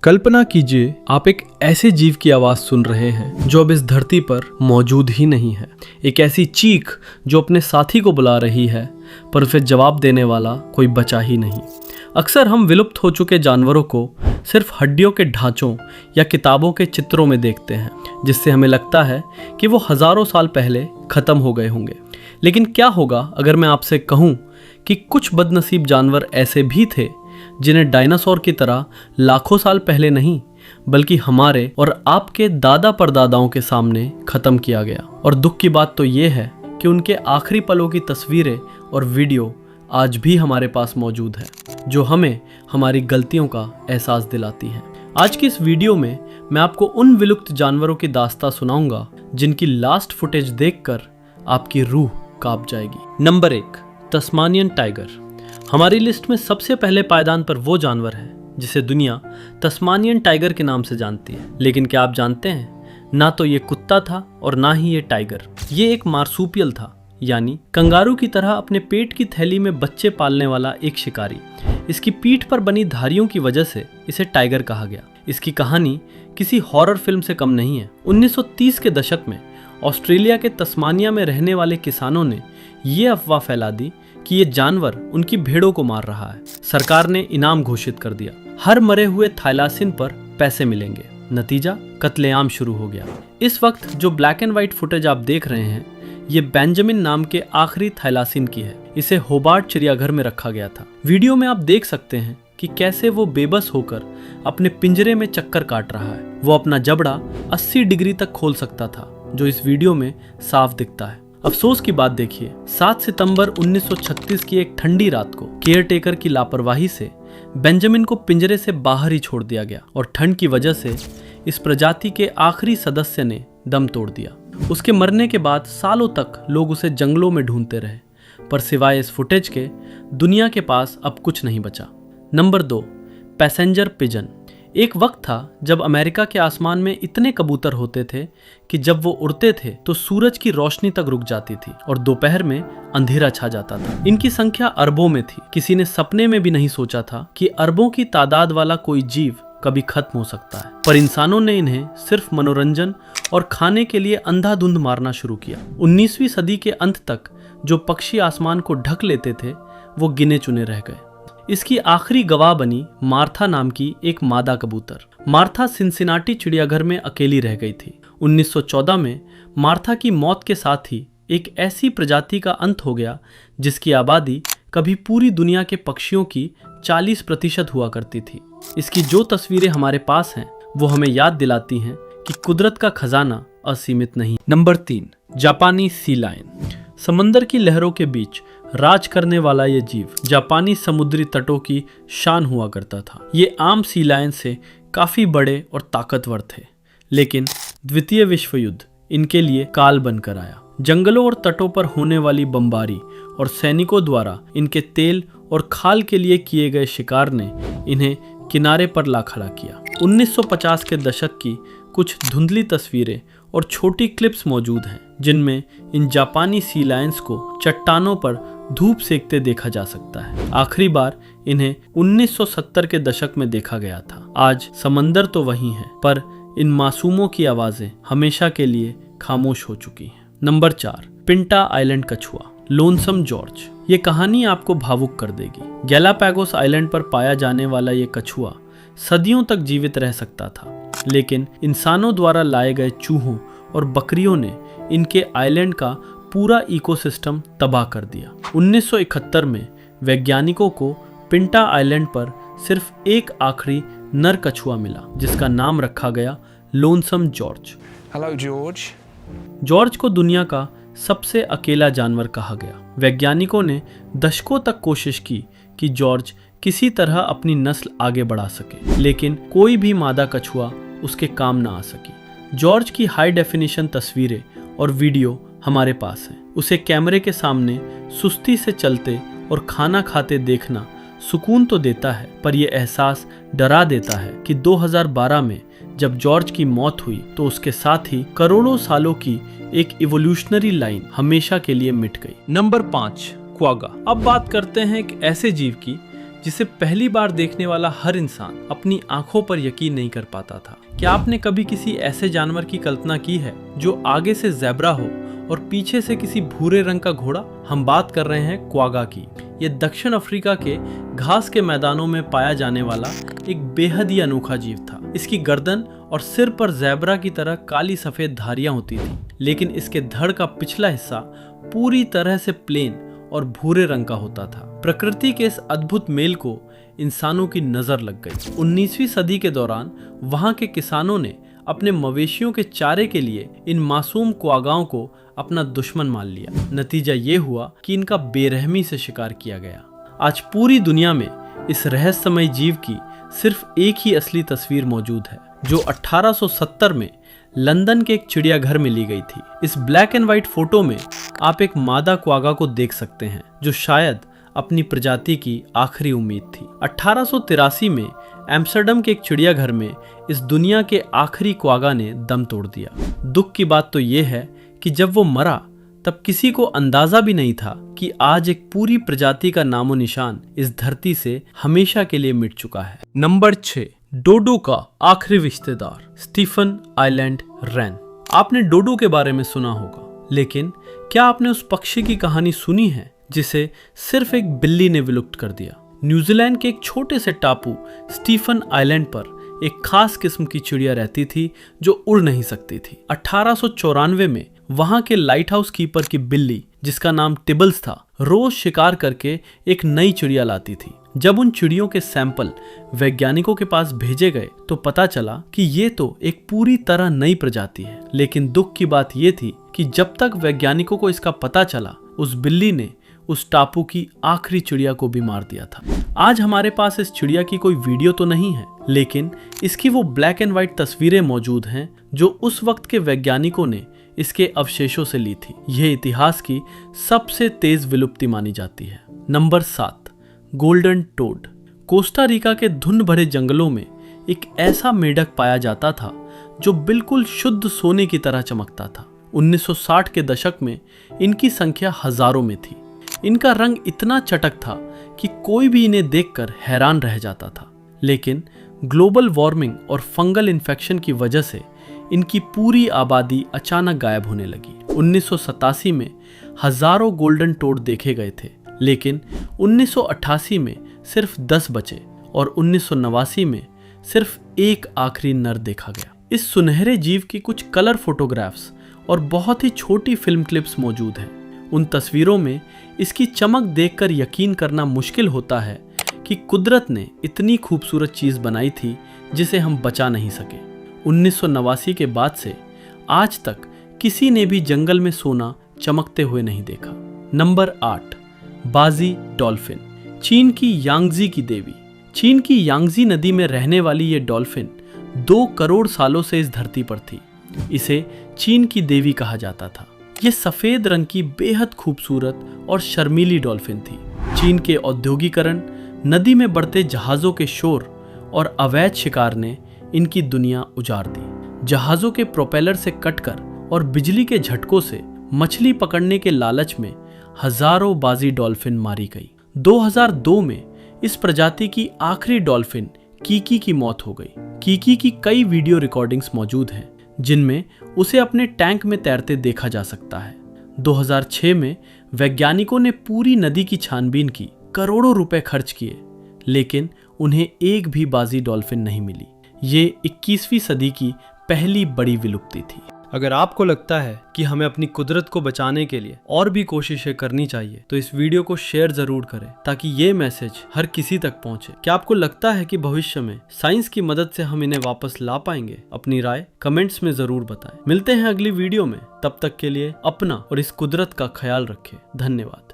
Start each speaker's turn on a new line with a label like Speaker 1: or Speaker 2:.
Speaker 1: कल्पना कीजिए आप एक ऐसे जीव की आवाज सुन रहे हैं जो अब इस धरती पर मौजूद ही नहीं है। एक ऐसी चीख जो अपने साथी को बुला रही है पर फिर जवाब देने वाला कोई बचा ही नहीं। अक्सर हम विलुप्त हो चुके जानवरों को सिर्फ हड्डियों के ढांचों या किताबों के चित्रों में देखते हैं, जिससे हमें लगता है कि वो हजारों साल पहले खत्म हो गए होंगे। लेकिन क्या होगा अगर मैं आपसे कहूँ कि कुछ बदनसीब जानवर ऐसे भी थे जिन्हें डायनासोर की तरह लाखों साल पहले नहीं बल्कि हमारे और आपके दादा परदादाओं के सामने खत्म किया गया। और दुख की बात तो ये है कि उनके आखिरी पलों की तस्वीरें और वीडियो आज भी हमारे पास मौजूद है, जो हमें हमारी गलतियों का एहसास दिलाती हैं। आज की इस वीडियो में मैं आपको उन विलुप्त जानवरों की दास्तां सुनाऊंगा जिनकी लास्ट फुटेज देखकर आपकी रूह कांप जाएगी। Number 1, Tasmanian tiger. हमारी लिस्ट में सबसे पहले पायदान पर वो जानवर है जिसे दुनिया तस्मानियन टाइगर के नाम से जानती है। लेकिन क्या आप जानते हैं, ना तो ये कुत्ता था और ना ही ये टाइगर। ये एक मार्सूपियल था, यानी कंगारू की तरह अपने पेट की थैली में बच्चे पालने वाला एक शिकारी। इसकी पीठ पर बनी धारियों की वजह से इसे टाइगर कहा गया। इसकी कहानी किसी हॉरर फिल्म से कम नहीं है। 1930 के दशक में ऑस्ट्रेलिया के तस्मानिया में रहने वाले किसानों ने ये अफवाह फैला दी कि ये जानवर उनकी भेड़ों को मार रहा है। सरकार ने इनाम घोषित कर दिया, हर मरे हुए थाईलासिन पर पैसे मिलेंगे। नतीजा, कत्लेआम शुरू हो गया। इस वक्त जो ब्लैक एंड व्हाइट फुटेज आप देख रहे हैं, ये बेंजामिन नाम के आखिरी थाईलासिन की है। इसे होबार्ट चिड़ियाघर में रखा गया था। वीडियो में आप देख सकते हैं कि कैसे वो बेबस होकर अपने पिंजरे में चक्कर काट रहा है। वो अपना जबड़ा 80 डिग्री तक खोल सकता था, जो इस वीडियो में साफ दिखता है। अफसोस की बात देखिए, 7 सितंबर 1936 की एक ठंडी रात को केयरटेकर की लापरवाही से बेंजामिन को पिंजरे से बाहर ही छोड़ दिया गया और ठंड की वजह से इस प्रजाति के आखिरी सदस्य ने दम तोड़ दिया। उसके मरने के बाद सालों तक लोग उसे जंगलों में ढूंढते रहे, पर सिवाय इस फुटेज के दुनिया के पास अब कुछ नहीं बचा। Number 2, passenger pigeon. एक वक्त था जब अमेरिका के आसमान में इतने कबूतर होते थे कि जब वो उड़ते थे तो सूरज की रोशनी तक रुक जाती थी और दोपहर में अंधेरा छा जाता था। इनकी संख्या अरबों में थी। किसी ने सपने में भी नहीं सोचा था कि अरबों की तादाद वाला कोई जीव कभी खत्म हो सकता है। पर इंसानों ने इन्हें सिर्फ मनोरंजन और खाने के लिए अंधाधुंध मारना शुरू किया। 19वीं सदी के अंत तक जो पक्षी आसमान को ढक लेते थे वो गिने चुने रह गए। इसकी आखिरी गवाह बनी मार्था नाम की एक मादा कबूतर। मार्था सिनसिनाटी चिड़ियाघर में अकेली रह गई थी। 1914 में मार्था की मौत के साथ ही एक ऐसी प्रजाति का अंत हो गया जिसकी आबादी कभी पूरी दुनिया के पक्षियों की 40% हुआ करती थी। इसकी जो तस्वीरें हमारे पास हैं वो हमें याद दिलाती हैं कि कुदरत का खजाना असीमित नहीं। नंबर 3, जापानी सी लायन। समंदर की लहरों के बीच राज करने वाला ये जीव जापानी समुद्री तटों की शान हुआ करता था। ये आम सी लायन से काफी बड़े और ताकतवर थे, लेकिन द्वितीय विश्व युद्ध इनके लिए काल बनकर आया। जंगलों और तटों पर होने वाली बमबारी और सैनिकों द्वारा इनके तेल और खाल के लिए किए गए शिकार ने इन्हें किनारे पर ला खड़ा किया। 1950 के दशक की कुछ धुंधली तस्वीरें और छोटी क्लिप्स मौजूद हैं जिनमें इन जापानी सी लायंस को चट्टानों पर धूप सेकते देखा जा सकता है। आखिरी बार इन्हें 1970 के दशक में देखा गया था। आज समंदर तो वही है, पर इन मासूमों की आवाजें हमेशा के लिए खामोश हो चुकी हैं। नंबर 4, पिंटा आइलैंड कछुआ, लोनसम जॉर्ज। ये कहानी आपको भावुक कर देगी। गैलापागोस आइलैंड पर पाया जाने वाला ये कछुआ सदियों तक जीवित रह सकता था, लेकिन इंसानों द्वारा लाए गए चूहों और बकरियों ने इनके आइलैंड का पूरा इकोसिस्टम तबाह कर दिया। 1971 में वैज्ञानिकों को पिंटा आइलैंड पर सिर्फ एक आखिरी नर कछुआ मिला, जिसका नाम रखा गया lonesome George.
Speaker 2: Hello George.
Speaker 1: George को दुनिया का सबसे अकेला जानवर कहा गया। वैज्ञानिकों ने दशकों तक कोशिश की कि जॉर्ज किसी तरह अपनी नस्ल आगे बढ़ा सके, लेकिन कोई भी मादा कछुआ उसके काम ना आ सकी। जॉर्ज की हाई डेफिनेशन तस्वीरें और वीडियो हमारे पास हैं। उसे कैमरे के सामने सुस्ती से चलते और खाना खाते देखना सुकून तो देता है, पर यह एहसास डरा देता है कि 2012 में जब जॉर्ज की मौत हुई तो उसके साथ ही करोड़ों सालों की एक इवोल्यूशनरी लाइन हमेशा के लिए मिट गई। Number 5, quagga. अब बात करते हैं एक ऐसे जीव की जिसे पहली बार देखने वाला हर इंसान अपनी आंखों पर यकीन नहीं कर पाता था। क्या आपने कभी किसी ऐसे जानवर की कल्पना की है जो आगे से ज़ेब्रा हो और पीछे से किसी भूरे रंग का घोड़ा? हम बात कर रहे हैं क्वागा की। ये दक्षिण अफ्रीका के घास के मैदानों में पाया जाने वाला एक बेहद ही अनोखा जीव था। इसकी गर्दन और सिर पर ज़ेब्रा की तरह काली सफेद धारियां होती थी, लेकिन इसके धड़ का पिछला हिस्सा पूरी तरह से प्लेन और भूरे रंग का होता था। प्रकृति के इस अद्भुत मेल को इंसानों की नजर लग गई। 19वीं सदी के दौरान वहां के किसानों ने अपने मवेशियों के चारे के लिए इन मासूम क्वागाओं को अपना दुश्मन मान लिया। नतीजा ये हुआ कि इनका बेरहमी से शिकार किया गया। आज पूरी दुनिया में इस रहस्यमय जीव की सिर्फ एक ही असली तस्वीर मौजूद है, जो 1870 में लंदन के एक चिड़ियाघर में ली गई थी। इस ब्लैक एंड व्हाइट फोटो में आप एक मादा क्वागा को देख सकते हैं, जो शायद अपनी प्रजाति की आखिरी उम्मीद थी। 1883 में एम्स्टर्डम के एक चिड़ियाघर में इस दुनिया के आखिरी क्वागा ने दम तोड़ दिया। दुख की बात तो ये है कि जब वो मरा तब किसी को अंदाजा भी नहीं था कि आज एक पूरी प्रजाति का नामो निशान इस धरती से हमेशा के लिए मिट चुका है। नंबर 6, डोडो का आखिरी रिश्तेदार, स्टीफन आइलैंड रैन। आपने डोडो के बारे में सुना होगा, लेकिन क्या आपने उस पक्षी की कहानी सुनी है जिसे सिर्फ एक बिल्ली ने विलुप्त कर दिया? न्यूजीलैंड के एक छोटे से टापू स्टीफन आइलैंड पर एक खास किस्म की चिड़िया रहती थी जो उड़ नहीं सकती थी। 1894 में वहां के लाइट हाउस कीपर की बिल्ली, जिसका नाम टिबल्स था, रोज शिकार करके एक नई चिड़िया लाती थी। जब उन चिड़ियों के सैंपल वैज्ञानिकों के पास भेजे गए तो पता चला कि ये तो एक पूरी तरह नई प्रजाति है। लेकिन दुख की बात ये थी कि जब तक वैज्ञानिकों को इसका पता चला, उस बिल्ली ने उस टापू की आखिरी चिड़िया को भी मार दिया था। आज हमारे पास इस चिड़िया की कोई वीडियो तो नहीं है, लेकिन इसकी वो ब्लैक एंड व्हाइट तस्वीरें मौजूद हैं जो उस वक्त के वैज्ञानिकों ने इसके अवशेषों से ली थी। यह इतिहास की सबसे तेज विलुप्ति मानी जाती है। Number 7, golden toad. Costa Rica के धुंध भरे जंगलों में एक ऐसा मेढक पाया जाता था जो बिल्कुल शुद्ध सोने की तरह चमकता था। 1960 के दशक में इनकी संख्या हजारों में थी। इनका रंग इतना चटक था कि कोई भी इन्हें देखकर हैरान रह जाता था। लेकिन ग्लोबल वार्मिंग और फंगल इन्फेक्शन की वजह से इनकी पूरी आबादी अचानक गायब होने लगी। 1987 में हजारों गोल्डन टोड देखे गए थे, लेकिन 1988 में सिर्फ 10 बचे और 1989 में सिर्फ एक आखिरी नर देखा गया। इस सुनहरे जीव की कुछ कलर फोटोग्राफ्स और बहुत ही छोटी फिल्म क्लिप्स मौजूद हैं। उन तस्वीरों में इसकी चमक देखकर यकीन करना मुश्किल होता है कि कुदरत ने इतनी खूबसूरत चीज बनाई थी जिसे हम बचा नहीं सके। 1989 के बाद से आज तक किसी ने भी जंगल में सोना चमकते हुए नहीं देखा। नंबर 8, बाजी डॉल्फिन। चीन की यांगजी की देवी। चीन की यांगजी नदी में रहने वाली ये डॉल्फिन 2 करोड़ सालों से इस धरती पर थी। इसे चीन की देवी कहा जाता था। ये सफेद रंग की बेहद खूबसूरत और शर्मीली डॉल्फिन थी। चीन के औद्योगिकरण, नदी में बढ़ते जहाज़ों के शोर और अवैध शिकार ने इनकी दुनिया उजाड़ दी। जहाज़ों के प्रोपेलर से कटकर और बिजली के झटकों से मछली पकड़ने के लालच में हजारों बाजी डॉल्फिन मारी गई। 2002 में इस प्रजाति की आखिरी डॉल्फिन कीकी की मौत हो गई। कीकी की कई वीडियो रिकॉर्डिंग्स मौजूद हैं जिनमें उसे अपने टैंक में तैरते देखा जा सकता है। 2006 में वैज्ञानिकों ने पूरी नदी की छानबीन की, करोड़ों रुपए खर्च किए, लेकिन उन्हें एक भी बाजी डॉल्फिन नहीं मिली। ये 21वीं सदी की पहली बड़ी विलुप्ति थी। अगर आपको लगता है कि हमें अपनी कुदरत को बचाने के लिए और भी कोशिशें करनी चाहिए तो इस वीडियो को शेयर जरूर करें ताकि ये मैसेज हर किसी तक पहुंचे। क्या आपको लगता है कि भविष्य में साइंस की मदद से हम इन्हें वापस ला पाएंगे? अपनी राय कमेंट्स में जरूर बताएं। मिलते हैं अगली वीडियो में, तब तक के लिए अपना और इस कुदरत का ख्याल रखें। धन्यवाद।